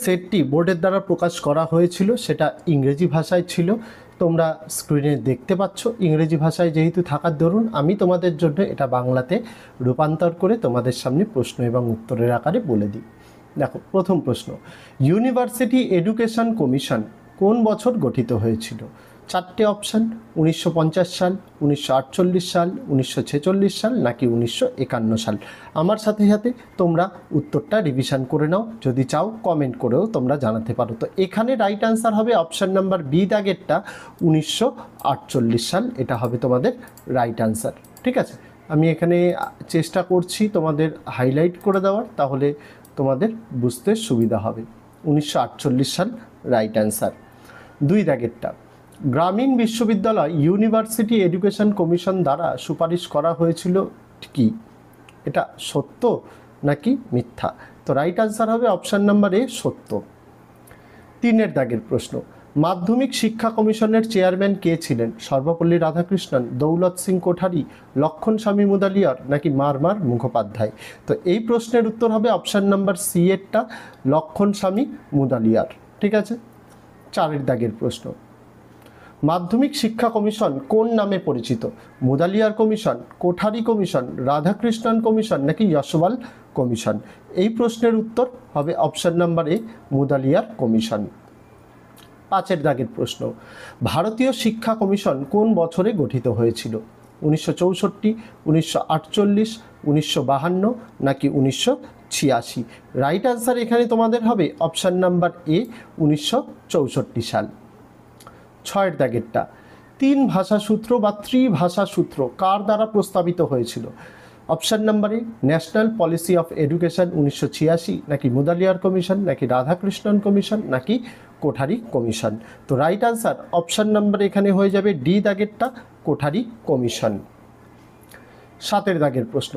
সেটটি বোর্ডের দ্বারা প্রকাশ করা হয়েছিল, সেটা ইংরেজি ভাষায় ছিল। তোমরা স্ক্রিনে দেখতে পাচ্ছ। ইংরেজি ভাষায় যেহেতু থাকার দরুন আমি তোমাদের জন্য এটা বাংলাতে রূপান্তর করে তোমাদের সামনে প্রশ্ন এবং উত্তরের আকারে বলে দিই। দেখো, প্রথম প্রশ্ন, ইউনিভার্সিটি এডুকেশন কমিশন কোন বছর গঠিত হয়েছিল? চারটে অপশান, 1950 সাল, 1948 সাল, 1946 সাল নাকি 1951 সাল। আমার সাথে সাথে তোমরা উত্তরটা রিভিশন করে নাও, যদি চাও কমেন্ট করেও তোমরা জানাতে পারো। তো এখানে রাইট আনসার হবে অপশান নাম্বার বি দাগেরটা, 1948 সাল। এটা হবে তোমাদের রাইট আনসার। ঠিক আছে, আমি এখানে চেষ্টা করছি তোমাদের হাইলাইট করে দেওয়ার, তাহলে তোমাদের বুঝতে সুবিধা হবে। 1948 সাল রাইট অ্যান্সার। 2 দাগেরটা, গ্রামীণ বিশ্ববিদ্যালয় ইউনিভার্সিটি এডুকেশন কমিশন দ্বারা সুপারিশ করা হয়েছিল কি? এটা সত্য নাকি মিথ্যা? তো রাইট অ্যান্সার হবে অপশান নাম্বার এ, সত্য। 3 দাগের প্রশ্ন, মাধ্যমিক শিক্ষা কমিশনের চেয়ারম্যান কে ছিলেন? সর্বপল্লী রাধাকৃষ্ণন, দৌলত সিং কোঠারি, লক্ষণ স্বামী মুদালিয়ার নাকি মারমার মুখোপাধ্যায়? তো এই প্রশ্নের উত্তর হবে অপশান নাম্বার সি এরটা, লক্ষণ স্বামী মুদালিয়ার। ঠিক আছে। 4 দাগের প্রশ্ন, মাধ্যমিক শিক্ষা কমিশন কোন নামে পরিচিত? Mudaliar commission, Kothari commission, Radhakrishnan commission নাকি যশোয়াল কমিশন? এই প্রশ্নের উত্তর হবে অপশান নাম্বার এ, মুদালিয়ার কমিশন। 5 দাগের প্রশ্ন, ভারতীয় শিক্ষা কমিশন কোন বছরে গঠিত হয়েছিল? 1964, 1948, 1952 নাকি 1986? রাইট আনসার এখানে তোমাদের হবে অপশান নাম্বার এ, 1964 সাল। 6 দাগেরটা, 3 ভাষাসূত্র বা ত্রিভাষাসূত্র কার দ্বারা প্রস্তাবিত হয়েছিল? Option number A, national policy of education 1986 নাকি মুদালিয়ার কমিশন নাকি রাধাকৃষ্ণন কমিশন নাকি কোঠারি কমিশন? তো রাইট আনসার অপশান নাম্বার এখানে হয়ে যাবে ডি দাগেরটা, কোঠারি কমিশন। 7 দাগের প্রশ্ন,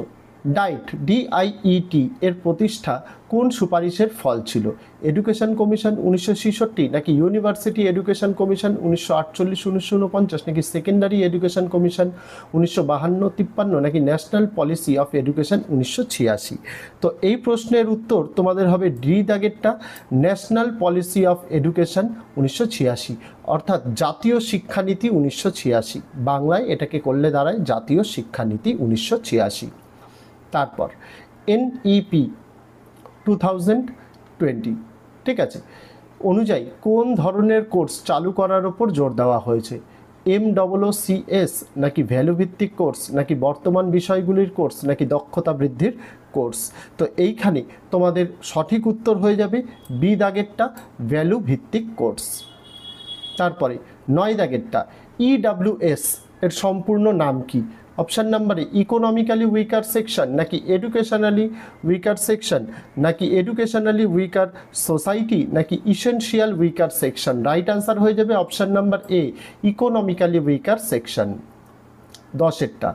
ডাইট DIET এর প্রতিষ্ঠা কোন সুপারিশের ফল ছিল? এডুকেশন কমিশন 1966 নাকি ইউনিভার্সিটি এডুকেশন কমিশন 1948-1949 নাকি সেকেন্ডারি এডুকেশন কমিশন 1952-53 নাকি ন্যাশনাল পলিসি অফ এডুকেশন 1986? তো এই প্রশ্নের উত্তর তোমাদের হবে ডি দাগেরটা, ন্যাশনাল পলিসি অফ এডুকেশন 1986, অর্থাৎ জাতীয় শিক্ষানীতি 1986। বাংলায় এটাকে করলে দাঁড়ায় জাতীয় শিক্ষানীতি 1986। তারপর NEP 2020, ঠিক আছে, অনুযায়ী কোন ধরনের কোর্স চালু করার ওপর জোর দেওয়া হয়েছে? MOOCS নাকি ভ্যালু ভিত্তিক কোর্স নাকি বর্তমান বিষয়গুলির কোর্স নাকি দক্ষতা বৃদ্ধির কোর্স? তো এইখানে তোমাদের সঠিক উত্তর হয়ে যাবে বি দাগেরটা, ভ্যালু ভিত্তিক কোর্স। তারপরে 9 দাগেরটা, EWS এর সম্পূর্ণ নাম কি? অপশান নাম্বারে ইকোনমিক্যালি উইকার সেকশন নাকি এডুকেশনালি উইকার সেকশন নাকি এডুকেশনালি উইকার সোসাইটি নাকি essential weaker section? Right answer হয়ে যাবে option number A, economically weaker section. 10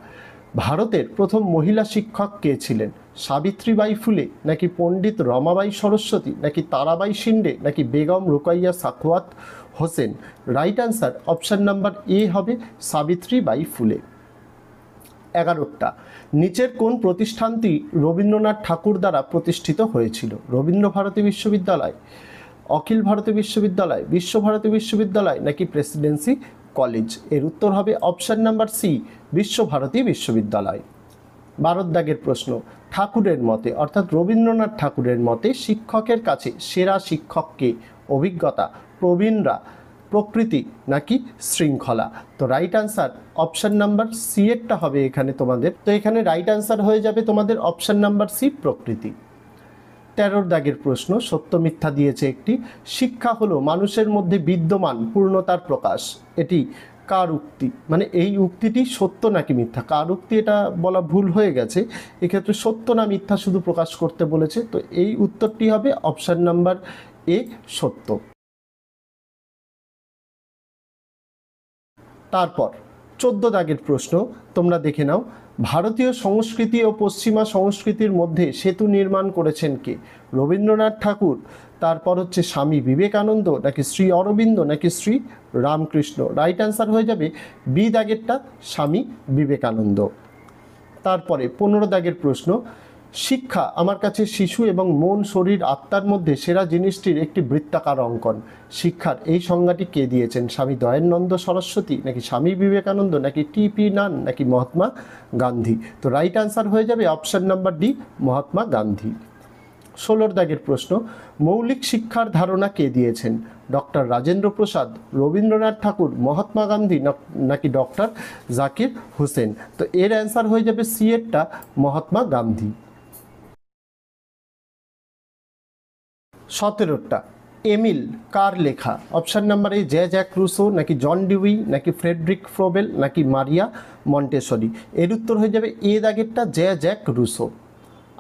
ভারতের প্রথম মহিলা শিক্ষক কে ছিলেন? সাবিত্রীবাই ফুলে নাকি পণ্ডিত রমাবাই সরস্বতী নাকি তারাবাই শিন্ডে নাকি Begum Rokeya Sakhawat Hossain? Right answer option number A হবে সাবিত্রীবাই ফুলে। 11 নিচের কোন প্রতিষ্ঠানটি রবীন্দ্রনাথ ঠাকুর দ্বারা প্রতিষ্ঠিত হয়েছিল? রবীন্দ্রভারতী বিশ্ববিদ্যালয়, অখিল ভারতীয় বিশ্ববিদ্যালয়, বিশ্বভারতী বিশ্ববিদ্যালয় নাকি প্রেসিডেন্সি কলেজ? এর উত্তর হবে অপশান নাম্বার সি, বিশ্বভারতী বিশ্ববিদ্যালয়। 12 দাগের প্রশ্ন, ঠাকুরের মতে অর্থাৎ রবীন্দ্রনাথ ঠাকুরের মতে শিক্ষকের কাছে সেরা শিক্ষককে? অভিজ্ঞতা, প্রবীণরা, প্রকৃতি নাকি শৃঙ্খলা? তো right answer option number C এরটা হবে এখানে তোমাদের। তো এখানে রাইট আনসার হয়ে যাবে তোমাদের অপশান নাম্বার সি, প্রকৃতি। 13 দাগের প্রশ্ন, সত্য মিথ্যা দিয়েছে একটি, শিক্ষা হলো মানুষের মধ্যে বিদ্যমান পূর্ণতার প্রকাশ। এটি কার উক্তি? মানে এই উক্তিটি সত্য নাকি মিথ্যা? কার উক্তি এটা বলা ভুল হয়ে গেছে, এক্ষেত্রে সত্য না মিথ্যা শুধু প্রকাশ করতে বলেছে। তো এই উত্তরটি হবে অপশান নাম্বার এ, সত্য। তারপর 14 দাগের প্রশ্ন তোমরা দেখে নাও, ভারতীয় সংস্কৃতি ও পশ্চিমা সংস্কৃতির মধ্যে সেতু নির্মাণ করেছেন কে? রবীন্দ্রনাথ ঠাকুর, তারপর হচ্ছে স্বামী বিবেকানন্দ নাকি শ্রী অরবিন্দ নাকি শ্রী রামকৃষ্ণ? রাইট অ্যান্সার হয়ে যাবে বি দাগেরটা, স্বামী বিবেকানন্দ। তারপরে 15 দাগের প্রশ্ন, শিক্ষা আমার কাছে শিশু এবং মন শরীর আত্মার মধ্যে সেরা জিনিসটির একটি বৃত্তাকার অঙ্কন। শিক্ষার এই সংজ্ঞাটি কে দিয়েছেন? স্বামী দয়ানন্দ সরস্বতী, নাকি স্বামী বিবেকানন্দ, নাকি টিপি নান, নাকি মহাত্মা গান্ধী? তো রাইট আনসার হয়ে যাবে option number D, Mahatma Gandhi. 16 দাগের প্রশ্ন, মৌলিক শিক্ষার ধারণা কে দিয়েছেন? ডক্টর রাজেন্দ্র প্রসাদ, রবীন্দ্রনাথ ঠাকুর, মহাত্মা গান্ধী, নাকি ডক্টর জাকির হোসেন? তো এর অ্যান্সার হয়ে যাবে সি এরটা, মহাত্মা গান্ধী। 17টা, এমিল কার লেখা? Option number A Jacques Rousseau, নাকি জন ডিউই, নাকি ফ্রেডরিক ফ্রোবেল, নাকি মারিয়া মন্টেসরি? এর উত্তর হয়ে যাবে এ দাগেরটা, জ্যাক রুসো।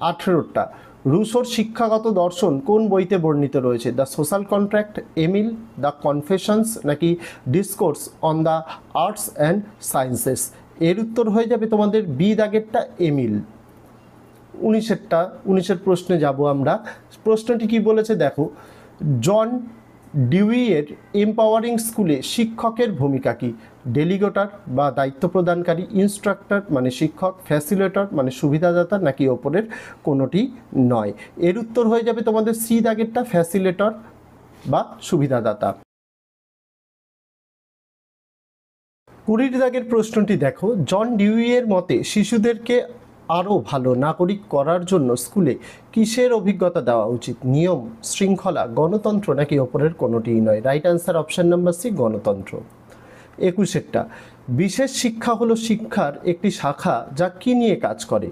18টা, রুসোর শিক্ষাগত দর্শন কোন বইতে বর্ণিত রয়েছে? The Social Contract, Emile, The Confessions, নাকি Discourse on the Arts and Sciences? এর উত্তর হয়ে যাবে তোমাদের বি দাগেরটা, এমিল। 19এর প্রশ্নে যাব আমরা। প্রশ্নটি কি বলেছে দেখো, জন ডিউইয়ের এম্পাওয়ারিং স্কুলে শিক্ষকের ভূমিকা কি? ডেলিগেটর বা দায়িত্ব প্রদানকারী, ইনস্ট্রাক্টর মানে শিক্ষক, ফ্যাসিলিটেটর মানে সুবিধাদাতা, নাকি ওপরের কোনোটি নয়? এর উত্তর হয়ে যাবে তোমাদের সি দাগেরটা, ফ্যাসিলিটেটর বা সুবিধাদাতা। 20 দাগের প্রশ্নটি দেখো, জন ডিউইয়ের মতে শিশুদেরকে আরও ভালো নাগরিক করার জন্য স্কুলে কিসের অভিজ্ঞতা দেওয়া উচিত? নিয়ম, শৃঙ্খলা, গণতন্ত্র, নাকি ওপরের কোনোটিই নয়? Right answer option number C, গণতন্ত্র। 21টা, বিশেষ শিক্ষা হলো শিক্ষার একটি শাখা যা কি নিয়ে কাজ করে?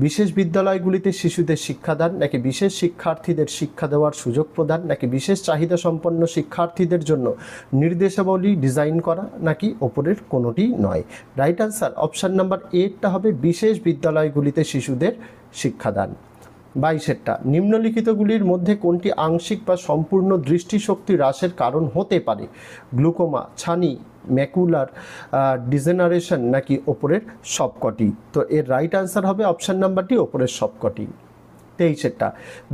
বিশেষ বিদ্যালয়গুলিতে শিশুদের শিক্ষাদান, নাকি বিশেষ শিক্ষার্থীদের শিক্ষা দেওয়ার সুযোগ প্রদান, নাকি বিশেষ চাহিদা সম্পন্ন শিক্ষার্থীদের জন্য নির্দেশাবলী ডিজাইন করা, নাকি ওপরের কোনোটি নয়? রাইট আনসার অপশান নাম্বার এরটা হবে, বিশেষ বিদ্যালয়গুলিতে শিশুদের শিক্ষাদান। 22টা, নিম্নলিখিতগুলির মধ্যে কোনটি আংশিক বা সম্পূর্ণ দৃষ্টিশক্তি হ্রাসের কারণ হতে পারে? গ্লুকোমা, ছানি, ম্যাকুলার ডিজেনারেশন, নাকি ওপরের সবকটি? তো এর রাইট আনসার হবে অপশান নাম্বারটি, ওপরের সবকটি। 23টা,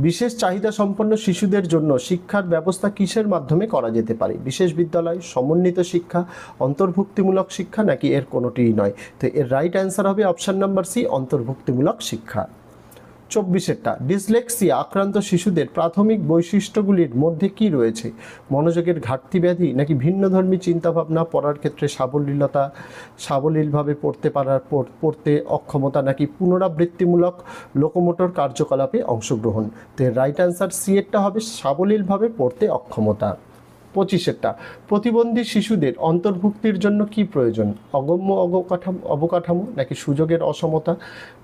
বিশেষ চাহিদা সম্পন্ন শিশুদের জন্য শিক্ষার ব্যবস্থা কিসের মাধ্যমে করা যেতে পারে? বিশেষ বিদ্যালয়, সমন্বিত শিক্ষা, অন্তর্ভুক্তিমূলক শিক্ষা, নাকি এর কোনোটিই নয়? তো এর রাইট অ্যান্সার হবে অপশান নাম্বার সি, অন্তর্ভুক্তিমূলক শিক্ষা। 24টা, ডিসলেক্সিয়া আক্রান্ত শিশুদের প্রাথমিক বৈশিষ্ট্যগুলির মধ্যে কি রয়েছে? মনোযোগের ঘাটতি ব্যাধি, নাকি ভিন্নধর্মী চিন্তাভাবনা, পড়ার ক্ষেত্রে সাবলীলভাবে পড়তে অক্ষমতা, নাকি পুনরাবৃত্তিমূলক লোকোমোটর কার্যকলাপে অংশগ্রহণ? তো রাইট অ্যান্সার সি এরটা হবে, সাবলীলভাবে পড়তে অক্ষমতা। 25টা, প্রতিবন্ধী শিশুদের অন্তর্ভুক্তির জন্য কি প্রয়োজন? অগম্য অবকাঠামো, নাকি সুযোগের অসমতা,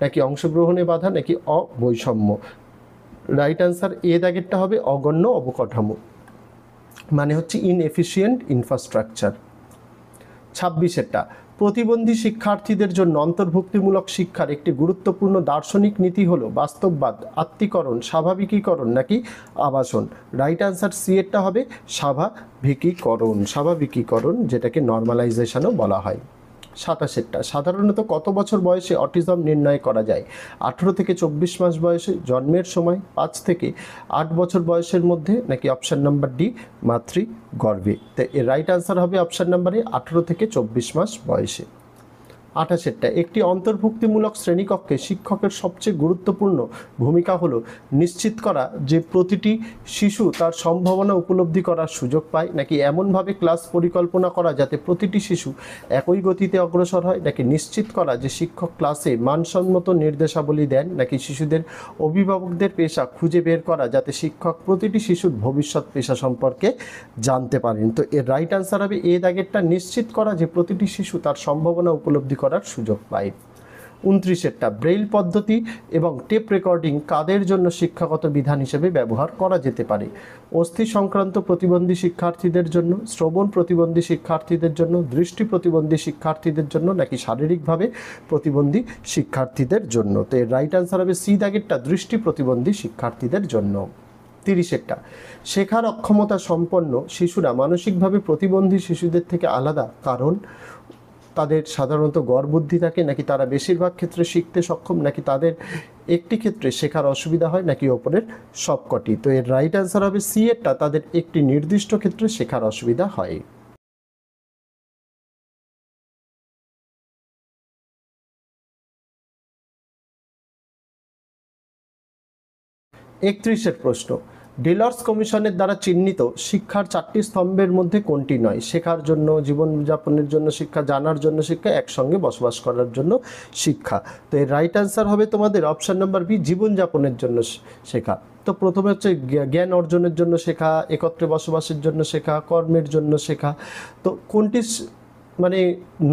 নাকি অংশগ্রহণে বাধা, নাকি অবৈষম্য? রাইট আনসার এ দাগেরটা হবে, অগণ্য অবকাঠামো, মানে হচ্ছে ইনএফিশিয়েন্ট ইনফ্রাস্ট্রাকচার। 26টা, প্রতিবন্ধী শিক্ষার্থীদের জন্য অন্তর্ভুক্তিমূলক শিক্ষার একটি গুরুত্বপূর্ণ দার্শনিক নীতি হলো বাস্তববাদ, আত্মীকরণ, স্বাভাবিকীকরণ, নাকি আবাসন? রাইট আনসার সি এরটা হবে, স্বাভাবিকীকরণ, যেটাকে নর্মালাইজেশনও বলা হয়। 27টা, সাধারণত কত বছর বয়সে অটিজম নির্ণয় করা যায়? 18 থেকে 24 মাস বয়সে, জন্মের সময়, 5 থেকে 8 বছর বয়সের মধ্যে, নাকি অপশান নাম্বার ডি, মাতৃগর্ভে? তো এর রাইট আনসার হবে অপশান নাম্বার এ, 18 থেকে 24 মাস বয়সে। 28টা, একটি অন্তর্ভুক্তিমূলক শ্রেণীকক্ষে শিক্ষকের সবচেয়ে গুরুত্বপূর্ণ ভূমিকা হলো নিশ্চিত করা যে প্রতিটি শিশু তার সম্ভাবনা উপলব্ধি করার সুযোগ পায়, নাকি এমনভাবে ক্লাস পরিকল্পনা করা যাতে প্রতিটি শিশু একই গতিতে অগ্রসর হয়, নাকি নিশ্চিত করা যে শিক্ষক ক্লাসে মানসম্মত নির্দেশাবলী দেন, নাকি শিশুদের অভিভাবকদের পেশা খুঁজে বের করা যাতে শিক্ষক প্রতিটি শিশুর ভবিষ্যৎ পেশা সম্পর্কে জানতে পারেন? তো এর রাইট আনসার হবে এ দাগেরটা, নিশ্চিত করা যে প্রতিটি শিশু তার সম্ভাবনা উপলব্ধি করার সুযোগ পায়। 29টা, ব্রেইল পদ্ধতি এবং টেপ রেকর্ডিং কাদের জন্য শিক্ষাগত বিধান হিসেবে ব্যবহার করা যেতে পারে? অস্থি সংক্রান্ত প্রতিবন্ধী শিক্ষার্থীদের জন্য, শ্রবণ প্রতিবন্ধী শিক্ষার্থীদের জন্য, দৃষ্টি প্রতিবন্ধী শিক্ষার্থীদের জন্য, নাকি শারীরিকভাবে প্রতিবন্ধী শিক্ষার্থীদের জন্য? তো এর রাইট আনসার হবে সি দাগেরটা, দৃষ্টি প্রতিবন্ধী শিক্ষার্থীদের জন্য। 30টা, শেখার অক্ষমতা সম্পন্ন শিশুরা মানসিকভাবে প্রতিবন্ধী শিশুদের থেকে আলাদা কারণ তাদের সাধারণত গড় বুদ্ধি থাকে, নাকি তারা বেশিরভাগ ক্ষেত্রে শিখতে সক্ষম, নাকি তাদের একটি ক্ষেত্রে শেখার অসুবিধা হয়, নাকি ওপরের সবকটি? তো এর রাইট অ্যান্সার হবে সি এরটা, তাদের একটি নির্দিষ্ট ক্ষেত্রে শেখার অসুবিধা হয়। 31 প্রশ্ন, ডেলর্স কমিশনের দ্বারা চিহ্নিত শিক্ষার 4টি স্তম্ভের মধ্যে কোনটি নয়? শেখার জন্য, জীবনযাপনের জন্য শিক্ষা, জানার জন্য শিক্ষা, একসঙ্গে বসবাস করার জন্য শিক্ষা। তো এর রাইট অ্যান্সার হবে তোমাদের অপশান নাম্বার বি, জীবনযাপনের জন্য শেখা। তো প্রথমে হচ্ছে জ্ঞান অর্জনের জন্য শেখা, একত্রে বসবাসের জন্য শেখা, কর্মের জন্য শেখা। তো কোনটি মানে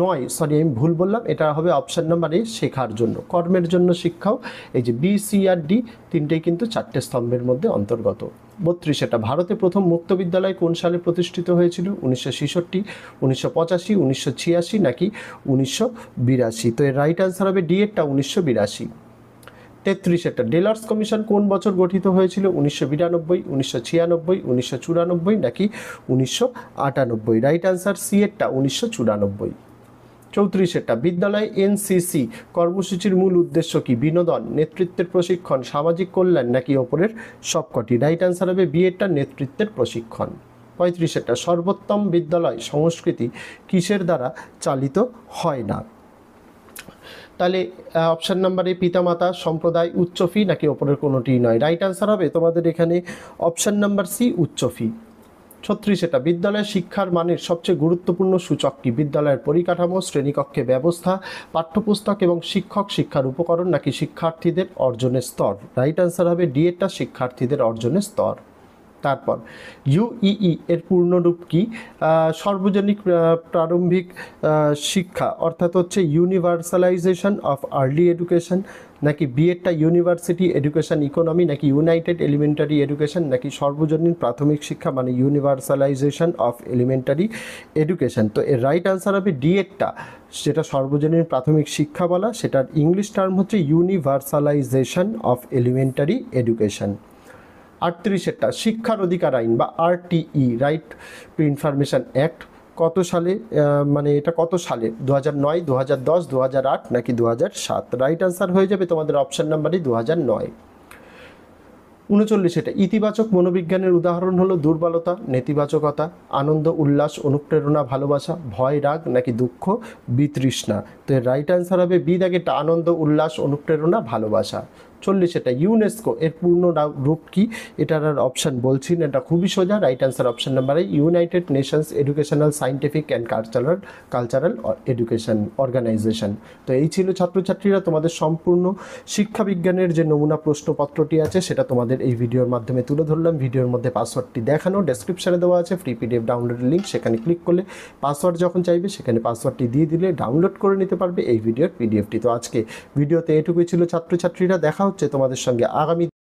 নয়, সরি আমি ভুল বললাম, এটা হবে অপশান নাম্বার এ, শেখার জন্য। কর্মের জন্য শিক্ষাও এই যে বি, সি আর ডি তিনটেই কিন্তু 4টে স্তম্ভের মধ্যে অন্তর্গত। 32, এটা ভারতে প্রথম মুক্ত বিদ্যালয় কোন সালে প্রতিষ্ঠিত হয়েছিল? 1966, 1985, 1986 নাকি 1982? তো এর রাইট অ্যান্সার হবে ডি এরটা, 1982। 33, এটা ডেলর্স কমিশন কোন বছর গঠিত হয়েছিল? 1992, 1996, 1994 নাকি 1998? Right answer C এরটা, 1994। 34, এটা বিদ্যালয় এনসিসি কর্মসূচির মূল উদ্দেশ্য কি? বিনোদন, নেতৃত্বের প্রশিক্ষণ, সামাজিক কল্যাণ নাকি ওপরের সবকটি? রাইট অ্যান্সার হবে বি এরটা, নেতৃত্বের প্রশিক্ষণ। 35, এটা সর্বোত্তম বিদ্যালয় সংস্কৃতি কিসের দ্বারা চালিত হয় না? তাহলে অপশান নাম্বারে পিতামাতা, সম্প্রদায়, উচ্চ ফি নাকি ওপরের কোনোটি নয়? রাইট অ্যান্সার হবে তোমাদের এখানে অপশান নাম্বার সি, উচ্চ ফি। 36, এটা বিদ্যালয়ের শিক্ষার মানের সবচেয়ে গুরুত্বপূর্ণ সূচক কি? বিদ্যালয়ের পরিকাঠামো, শ্রেণীকক্ষে ব্যবস্থা, পাঠ্যপুস্তক এবং শিক্ষক, শিক্ষার উপকরণ নাকি শিক্ষার্থীদের অর্জনের স্তর? রাইট অ্যান্সার হবে ডি এরটা, শিক্ষার্থীদের অর্জনের স্তর। তারপর ইউইই এর পূর্ণরূপ কি? সর্বজনিক প্রারম্ভিক শিক্ষা, অর্থাৎ হচ্ছে ইউনিভার্সালাইজেশন অফ আর্লি এডুকেশন, নাকি বিএডটা ইউনিভার্সিটি এডুকেশন ইকোনমি, নাকি ইউনাইটেড এলিমেন্টারি এডুকেশন, নাকি সর্বজনীন প্রাথমিক শিক্ষা মানে ইউনিভার্সালাইজেশন অফ এলিমেন্টারি এডুকেশন? তো এর রাইট আনসার হবে ডি এরটা, যেটা সর্বজনীন প্রাথমিক শিক্ষা বলা, সেটার ইংলিশ টার্ম হচ্ছে ইউনিভার্সালাইজেশন অফ এলিমেন্টারি এডুকেশন। 38, এটা শিক্ষার অধিকার আইন বা RTE, right two information act কত সালে, মানে এটা কত সালে? 2009, 2010, 2008 নাকি 2007? রাইট আনসার হয়ে যাবে তোমাদের অপশান নাম্বারই 2009। 39, এটা ইতিবাচক মনোবিজ্ঞানের উদাহরণ হলো দুর্বলতা, নেতিবাচকতা, আনন্দ, উল্লাস, অনুপ্রেরণা, ভালোবাসা, ভয়, রাগ নাকি দুঃখ, বিতৃষ্ণা? তো এর রাইট আনসার হবে বি দাগেরটা, আনন্দ, উল্লাস, অনুপ্রেরণা, ভালোবাসা। 40, এটা ইউনেস্কো এর পূর্ণ রূপ কি? এটার আর অপশান বলছি না, এটা খুবই সোজা। রাইট আনসার অপশান নাম্বারে United Nations Educational, Scientific and Cultural Education Organization. তো এই ছিল ছাত্রছাত্রীরা তোমাদের সম্পূর্ণ শিক্ষাবিজ্ঞানের যে নমুনা প্রশ্নপত্রটি আছে সেটা তোমাদের এই ভিডিওর মাধ্যমে তুলে ধরলাম। ভিডিওর মধ্যে পাসওয়ার্ডটি দেখানো, ডেসক্রিপশানে দেওয়া আছে ফ্রি পিডিএফ ডাউনলোডের লিঙ্ক, সেখানে ক্লিক করলে পাসওয়ার্ড যখন চাইবে সেখানে পাসওয়ার্ডটি দিয়ে দিলে ডাউনলোড করে নিতে পারবে এই ভিডিওর পিডিএফটি। তো আজকে ভিডিওতে এটুকুই ছিল ছাত্রছাত্রীরা, দেখা হচ্ছে তোমাদের সঙ্গে আগামী